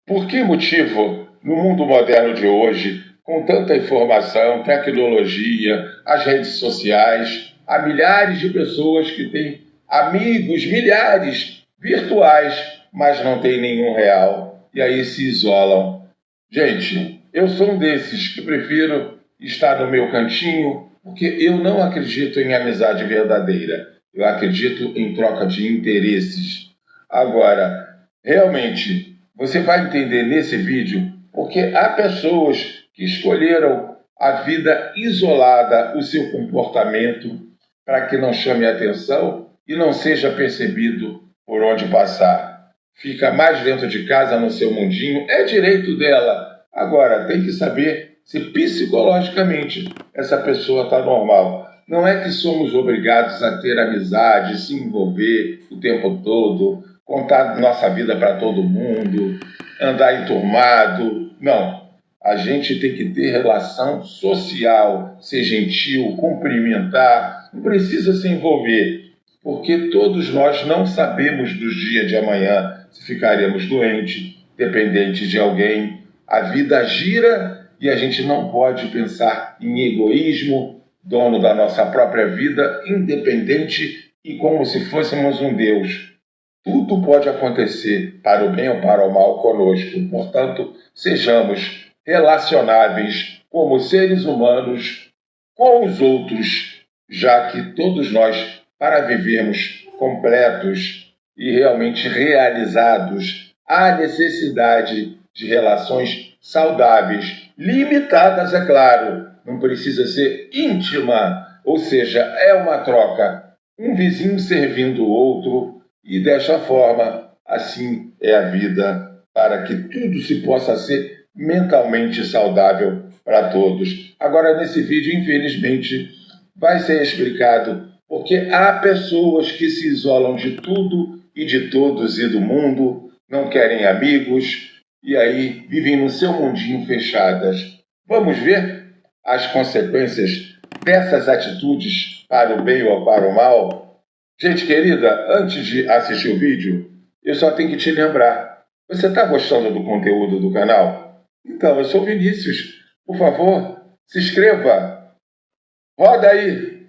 Por que motivo, no mundo moderno de hoje, com tanta informação, tecnologia, as redes sociais, há milhares de pessoas que têm amigos, milhares virtuais, mas não têm nenhum real, e aí se isolam? Gente, eu sou um desses que prefiro estar no meu cantinho, porque eu não acredito em amizade verdadeira. Eu acredito em troca de interesses. Agora, realmente, você vai entender nesse vídeo porque há pessoas que escolheram a vida isolada, o seu comportamento, para que não chame atenção e não seja percebido por onde passar. Fica mais dentro de casa, no seu mundinho, é direito dela. Agora, tem que saber se psicologicamente essa pessoa está normal. Não é que somos obrigados a ter amizade, se envolver o tempo todo, contar nossa vida para todo mundo, andar enturmado. Não. A gente tem que ter relação social, ser gentil, cumprimentar, não precisa se envolver, porque todos nós não sabemos do dia de amanhã se ficaremos doentes, dependentes de alguém. A vida gira e a gente não pode pensar em egoísmo, dono da nossa própria vida, independente e como se fôssemos um Deus. Tudo pode acontecer para o bem ou para o mal conosco. Portanto, sejamos relacionáveis como seres humanos com os outros, já que todos nós, para vivermos completos e realmente realizados, há necessidade de relações saudáveis, limitadas, é claro, não precisa ser íntima, ou seja, é uma troca, um vizinho servindo o outro, e desta forma, assim é a vida, para que tudo se possa ser mentalmente saudável para todos. Agora, nesse vídeo, infelizmente, vai ser explicado porque há pessoas que se isolam de tudo e de todos e do mundo, não querem amigos e aí vivem no seu mundinho fechadas. Vamos ver as consequências dessas atitudes para o bem ou para o mal? Gente querida, antes de assistir o vídeo, eu só tenho que te lembrar. Você está gostando do conteúdo do canal? Então, eu sou o Vinícius. Por favor, se inscreva. Roda aí.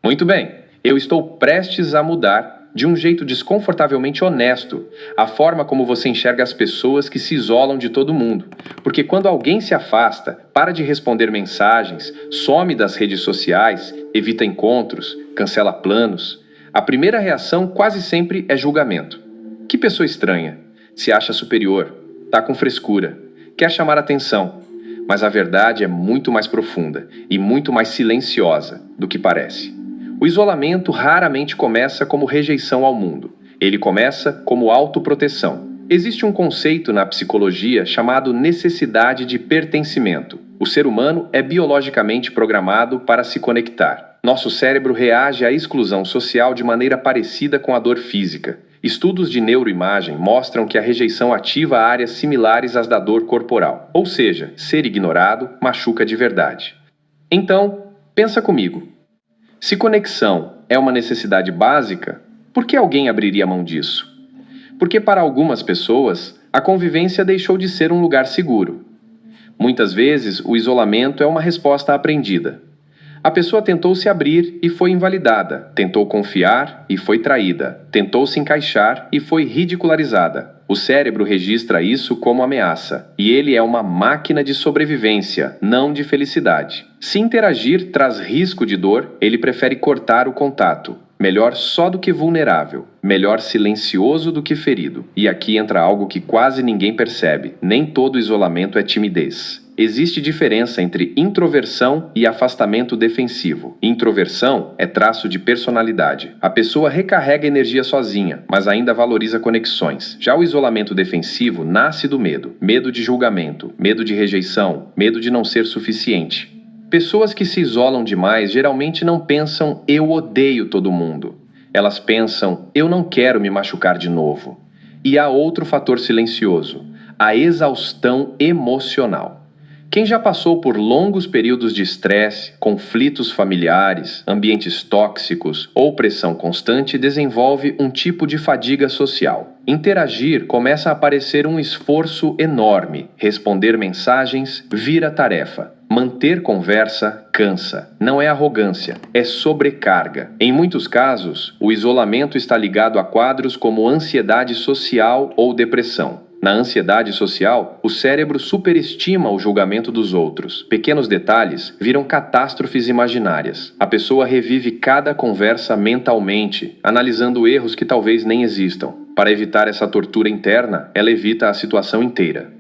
Muito bem, eu estou prestes a mudar, de um jeito desconfortavelmente honesto, a forma como você enxerga as pessoas que se isolam de todo mundo. Porque quando alguém se afasta, para de responder mensagens, some das redes sociais, evita encontros, cancela planos, a primeira reação quase sempre é julgamento. Que pessoa estranha, se acha superior, tá com frescura, quer chamar atenção. Mas a verdade é muito mais profunda e muito mais silenciosa do que parece. O isolamento raramente começa como rejeição ao mundo. Ele começa como autoproteção. Existe um conceito na psicologia chamado necessidade de pertencimento. O ser humano é biologicamente programado para se conectar. Nosso cérebro reage à exclusão social de maneira parecida com a dor física. Estudos de neuroimagem mostram que a rejeição ativa áreas similares às da dor corporal. Ou seja, ser ignorado machuca de verdade. Então, pensa comigo. Se conexão é uma necessidade básica, por que alguém abriria mão disso? Porque para algumas pessoas, a convivência deixou de ser um lugar seguro. Muitas vezes, o isolamento é uma resposta aprendida. A pessoa tentou se abrir e foi invalidada, tentou confiar e foi traída, tentou se encaixar e foi ridicularizada. O cérebro registra isso como ameaça, e ele é uma máquina de sobrevivência, não de felicidade. Se interagir traz risco de dor, ele prefere cortar o contato. Melhor só do que vulnerável, melhor silencioso do que ferido. E aqui entra algo que quase ninguém percebe: nem todo isolamento é timidez. Existe diferença entre introversão e afastamento defensivo. Introversão é traço de personalidade. A pessoa recarrega energia sozinha, mas ainda valoriza conexões. Já o isolamento defensivo nasce do medo. Medo de julgamento, medo de rejeição, medo de não ser suficiente. Pessoas que se isolam demais geralmente não pensam "eu odeio todo mundo". Elas pensam "eu não quero me machucar de novo". E há outro fator silencioso: a exaustão emocional. Quem já passou por longos períodos de estresse, conflitos familiares, ambientes tóxicos ou pressão constante desenvolve um tipo de fadiga social. Interagir começa a parecer um esforço enorme. Responder mensagens vira tarefa. Manter conversa cansa. Não é arrogância, é sobrecarga. Em muitos casos, o isolamento está ligado a quadros como ansiedade social ou depressão. Na ansiedade social, o cérebro superestima o julgamento dos outros. Pequenos detalhes viram catástrofes imaginárias. A pessoa revive cada conversa mentalmente, analisando erros que talvez nem existam. Para evitar essa tortura interna, ela evita a situação inteira.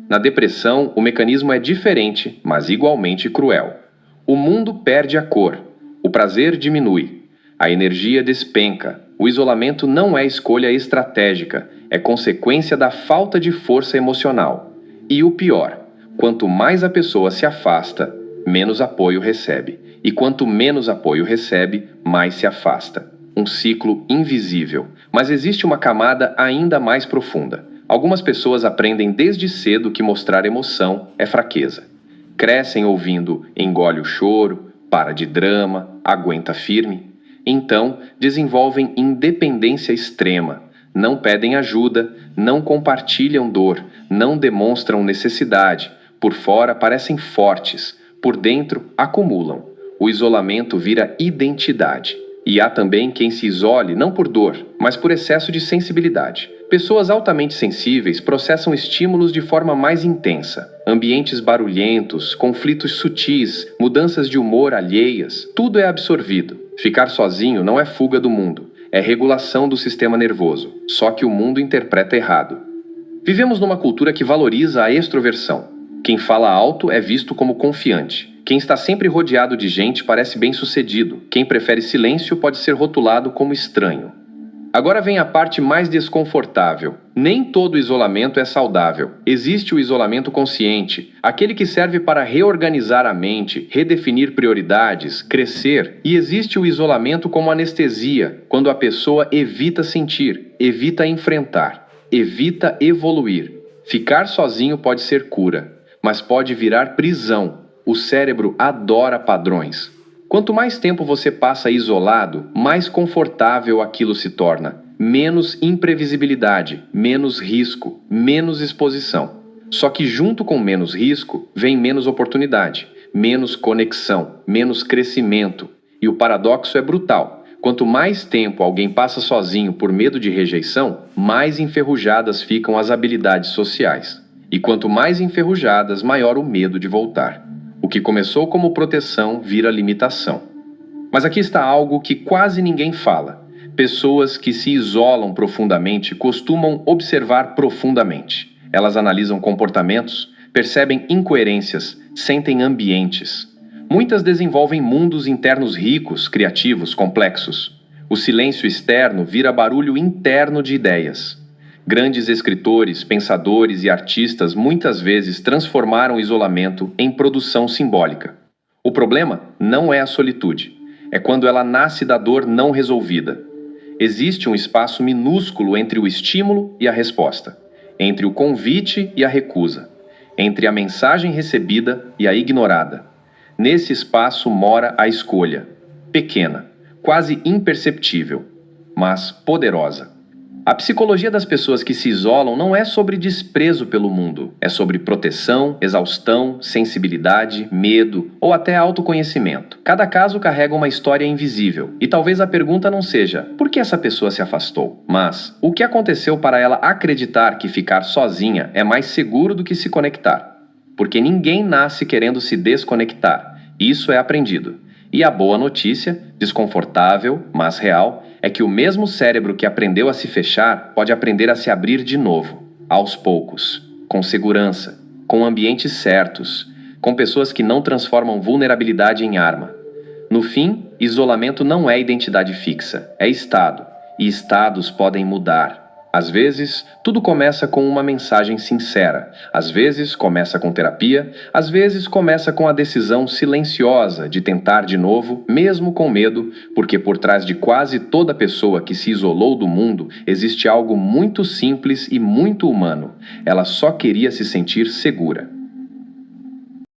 Na depressão, o mecanismo é diferente, mas igualmente cruel. O mundo perde a cor. O prazer diminui. A energia despenca. O isolamento não é escolha estratégica, é consequência da falta de força emocional. E o pior, quanto mais a pessoa se afasta, menos apoio recebe. E quanto menos apoio recebe, mais se afasta. Um ciclo invisível. Mas existe uma camada ainda mais profunda. Algumas pessoas aprendem desde cedo que mostrar emoção é fraqueza. Crescem ouvindo engole o choro, para de drama, aguenta firme. Então, desenvolvem independência extrema. Não pedem ajuda, não compartilham dor, não demonstram necessidade. Por fora parecem fortes, por dentro acumulam. O isolamento vira identidade. E há também quem se isole não por dor, mas por excesso de sensibilidade. Pessoas altamente sensíveis processam estímulos de forma mais intensa. Ambientes barulhentos, conflitos sutis, mudanças de humor alheias, tudo é absorvido. Ficar sozinho não é fuga do mundo, é regulação do sistema nervoso, só que o mundo interpreta errado. Vivemos numa cultura que valoriza a extroversão. Quem fala alto é visto como confiante. Quem está sempre rodeado de gente parece bem-sucedido. Quem prefere silêncio pode ser rotulado como estranho. Agora vem a parte mais desconfortável. Nem todo isolamento é saudável. Existe o isolamento consciente, aquele que serve para reorganizar a mente, redefinir prioridades, crescer. E existe o isolamento como anestesia, quando a pessoa evita sentir, evita enfrentar, evita evoluir. Ficar sozinho pode ser cura, mas pode virar prisão. O cérebro adora padrões. Quanto mais tempo você passa isolado, mais confortável aquilo se torna. Menos imprevisibilidade, menos risco, menos exposição. Só que junto com menos risco, vem menos oportunidade, menos conexão, menos crescimento. E o paradoxo é brutal. Quanto mais tempo alguém passa sozinho por medo de rejeição, mais enferrujadas ficam as habilidades sociais. E quanto mais enferrujadas, maior o medo de voltar. O que começou como proteção vira limitação. Mas aqui está algo que quase ninguém fala. Pessoas que se isolam profundamente costumam observar profundamente. Elas analisam comportamentos, percebem incoerências, sentem ambientes. Muitas desenvolvem mundos internos ricos, criativos, complexos. O silêncio externo vira barulho interno de ideias. Grandes escritores, pensadores e artistas muitas vezes transformaram o isolamento em produção simbólica. O problema não é a solitude, é quando ela nasce da dor não resolvida. Existe um espaço minúsculo entre o estímulo e a resposta, entre o convite e a recusa, entre a mensagem recebida e a ignorada. Nesse espaço mora a escolha, pequena, quase imperceptível, mas poderosa. A psicologia das pessoas que se isolam não é sobre desprezo pelo mundo, é sobre proteção, exaustão, sensibilidade, medo ou até autoconhecimento. Cada caso carrega uma história invisível, e talvez a pergunta não seja por que essa pessoa se afastou, mas o que aconteceu para ela acreditar que ficar sozinha é mais seguro do que se conectar. Porque ninguém nasce querendo se desconectar, isso é aprendido. E a boa notícia, desconfortável, mas real, é que o mesmo cérebro que aprendeu a se fechar pode aprender a se abrir de novo, aos poucos, com segurança, com ambientes certos, com pessoas que não transformam vulnerabilidade em arma. No fim, isolamento não é identidade fixa, é estado, e estados podem mudar. Às vezes, tudo começa com uma mensagem sincera. Às vezes, começa com terapia. Às vezes, começa com a decisão silenciosa de tentar de novo, mesmo com medo, porque por trás de quase toda pessoa que se isolou do mundo, existe algo muito simples e muito humano. Ela só queria se sentir segura.